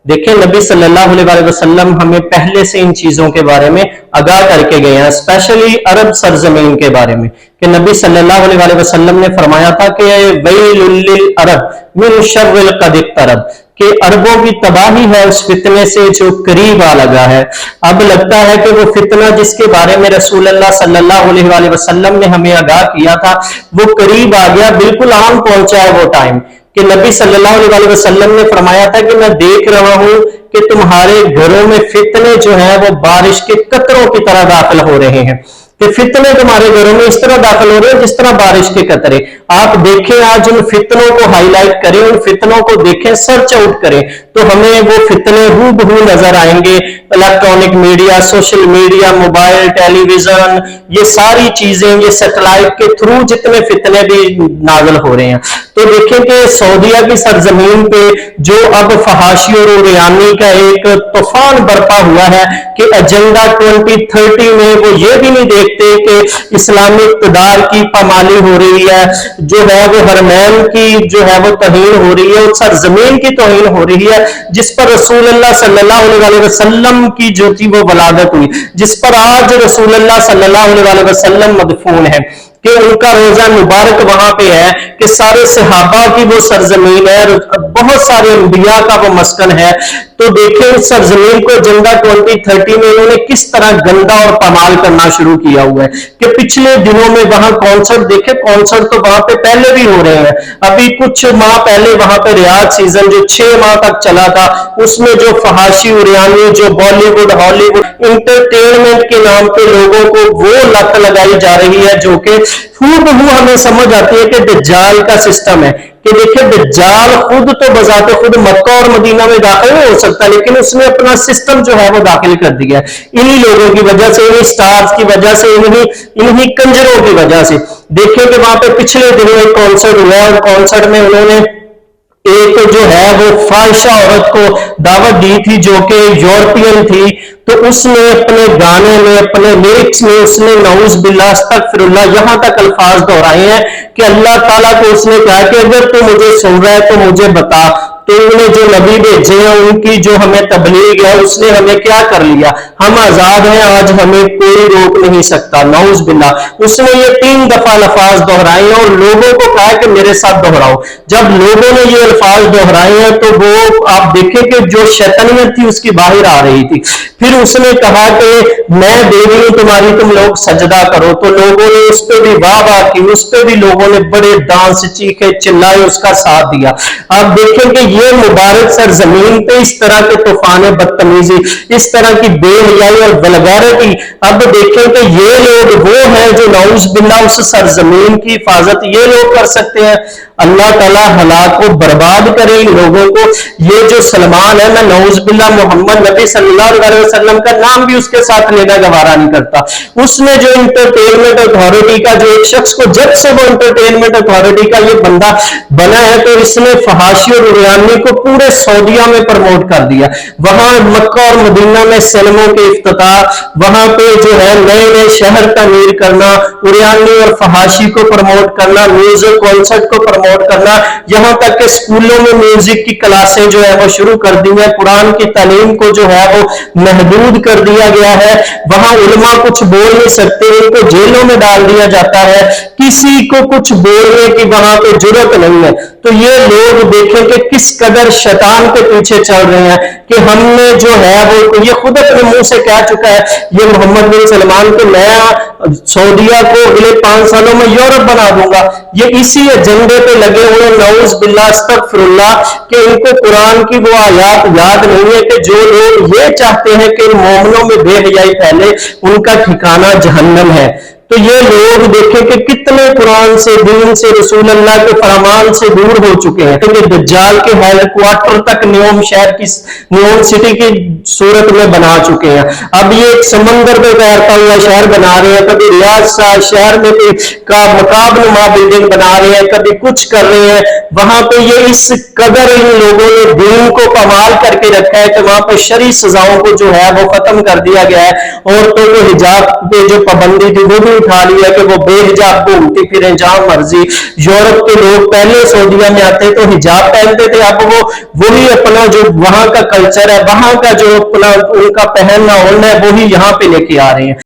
देखिए नबी सल्लल्लाहु अलैहि वसल्लम हमें पहले से इन चीजों के बारे में आगाह करके गए हैं, स्पेशली अरब सरजमीन के बारे में, कि नबी सल्लल्लाहु अलैहि वसल्लम ने फरमाया था कि वैलुल लिल अरब मिन शर्रिल कद इक़्तरब, कि अरबों की तबाही है उस फितने से जो करीब आ लगा है। अब लगता है कि वो फितना जिसके बारे में रसूलुल्लाह सल्लल्लाहु अलैहि वसल्लम ने हमें आगाह किया था वो करीब आ गया, बिल्कुल आन पहुंचा है वो टाइम, कि नबी सल्लल्लाहु अलैहि वसल्लम ने फरमाया था कि मैं देख रहा हूं कि तुम्हारे घरों में फितने जो है वो बारिश के कतरों की तरह दाखिल हो रहे हैं, कि फितने तुम्हारे घरों में इस तरह दाखिल हो रहे हैं जिस तरह बारिश के कतरे। आप देखें, आज उन फितनों को हाईलाइट करें, उन फितनों को देखें, सर्च आउट करें, तो हमें वो फितने हूबहू नजर आएंगे। Electronic media, social media, mobile, television, ये सारी चीजें, ये सैटेलाइट के थ्रू जितने फितने भी नाज़िल हो रहे हैं। तो देखें कि सऊदीया की सरजमीन पे जो अब फहाशी और उरियानी का एक तूफान बरपा हुआ है कि एजेंडा 2030 में वो ये भी नहीं देखते कि इस्लामी इक़्तिदार की पामाली हो रही है, जो है वो हरमैन की जो है वो तौहीन हो रही है, उस सरजमीन की तौहीन हो रही है जिस पर रसूलुल्लाह सल्लल्लाहु अलैहि वसल्लम की जो थी वो वलादत हुई, जिस पर आज रसूलुल्लाह सल्लल्लाहु अलैहि वसल्लम मदफून है, कि उनका रोजा मुबारक वहां पे है, कि सारे सहाबा की वो सरजमीन है, बहुत सारे अंबिया का वो मस्कन है। तो देखें उस सरजमीन को एजेंडा 2030 में इन्होंने किस तरह गंदा और पमाल करना शुरू किया हुआ है, कि पिछले दिनों में वहां कॉन्सर्ट, देखे कॉन्सर्ट तो वहां पे पहले भी हो रहे हैं, अभी कुछ माह पहले वहां पे रियाज सीजन जो 6 माह तक चला था, उसमें जो फहाशी उरियानी, जो बॉलीवुड हॉलीवुड इंटरटेनमेंट के नाम पे लोगों को वो लत लगाई जा रही है, जो कि हूबहू हमें समझ आती है कि दज्जाल का सिस्टम है। कि देखिए दज्जाल खुद तो बजाते खुद मक्का और मदीना में दाखिल नहीं हो सकता, लेकिन उसने अपना सिस्टम जो है वो दाखिल कर दिया इन्हीं लोगों की वजह से, इन्हीं स्टार्स की वजह से, इन्हीं कंजरों की वजह से। देखिए कि वहां पे पिछले दिनों एक कॉन्सर्ट हुआ और कॉन्सर्ट में उन्होंने एक जो है वो फाहिशा औरत को दावत दी थी जो कि यूरोपियन थी, तो उसने अपने गाने में, अपने लिरिक्स में उसने नऊज बिल्लाह अस्तगफिरुल्लाह यहां तक अल्फाज दोहराए हैं कि अल्लाह ताला को उसने कहा कि अगर तू मुझे सुन रहा है तो मुझे बता, तो उन्होंने जो नबी भेजे हैं उनकी जो हमें तबलीग है उसने हमें क्या कर लिया, हम आजाद हैं, आज हमें कोई रोक नहीं सकता, नऊज बिल्लाह। उसने ये 3 दफा अल्फाज दोहराए और लोगों को कहा कि मेरे साथ दोहराओ। जब लोगों ने ये अल्फाज दोहराए हैं तो वो आप देखें कि जो शैतानियत थी उसकी बाहर आ रही थी। फिर उसने कहा कि मैं देवी हूं तुम्हारी, तुम लोग सजदा करो, तो लोगों ने उस पर भी वाह वाह की, उस पर भी लोगों ने बड़े डांस, चीखे, चिल्लाए, उसका साथ दिया। आप देखें कि ये मुबारक सरजमीन पे इस तरह के तूफान बदतमीजी, इस तरह की बेहयाई और वल्गैरिटी, अब देखें कि ये लोग वो हैं जो नऊज बिल्लाह उस सरजमीन की हिफाजत ये लोग कर सकते हैं। अल्लाह ताला हलाक को बर्बाद करे इन लोगों को। ये जो सलमान है, मैं नऊज बिल्लाह मोहम्मद नबी सल्लल्लाहु अलैहि वसल्लम का नाम भी उसके साथ लेना गवारा नहीं करता। उसने जो इंटरटेनमेंट अथॉरिटी का जो एक शख्स को, जब से वो इंटरटेनमेंट अथॉरिटी का ये बंदा बना है, तो इसने फहाशी और उरियानी को पूरे सऊदीया में प्रमोट कर दिया। वहां मक्का और मदीना में सिनेमों के इफ्तिताह, वहां पे जो है नए नए शहर तामीर करना, उरियानी और फहाशी को प्रमोट करना, म्यूजिक कॉन्सर्ट को प्रमोट करना, यहां तक कि स्कूलों में म्यूजिक की क्लासें जो है वो शुरू कर दी है, कुरान की तालीम को जो है वो महदूद कर दिया गया है। वहां उलमा कुछ बोल नहीं सकते, उनको जेलों में डाल दिया जाता है, किसी को कुछ बोलने की वहां पे जरूरत नहीं है। तो ये लोग देखें कि किस कदर शैतान के पीछे चल रहे हैं, कि हमने जो है वो, ये खुद अपने मुंह से कह चुका है ये मोहम्मद बिन सलमान को, मैं सऊदीया को अगले 5 सालों में यूरोप बना दूंगा। ये इसी एजेंडे पे लगे हुए नऊज बिल्लाह अस्तगफिरुल्लाह, कि उनको कुरान की वो आयात याद नहीं है कि जो लोग ये चाहते हैं कि मोमिनों में बेहयाई फैले उनका ठिकाना जहन्नम है। तो ये लोग देखें कि कितने कुरान से, दीन से, रसूल अल्लाह के फरमान से दूर हो चुके हैं। तो दज्जाल के हेडक्वार्टर तक न्यूयॉर्क शहर की, न्यूयॉर्क सिटी की सूरत में बना चुके हैं। अब ये एक समंदर पे तैरता हुआ शहर बना रहे हैं, कभी रियाज शहर में का मकाबनुमा बिल्डिंग बना रहे हैं, कभी कुछ कर रहे हैं। वहां पे ये इस कदर इन लोगों ने दीन को कमाल करके रखा है कि वहां पे शरी सजाओं को जो है वो खत्म कर दिया गया है। औरतों को हिजाब पे जो पाबंदी थी वो भी उठा लिया कि वो बेहिजाब घूमती फिरें जहां मर्जी। यूरोप के लोग पहले सऊदीया में आते तो हिजाब पहनते थे, अब वो वही अपना जो वहां का कल्चर है, वहां का जो अपना उनका पहनना ओढ़ना है वही यहाँ पे लेके आ रहे हैं।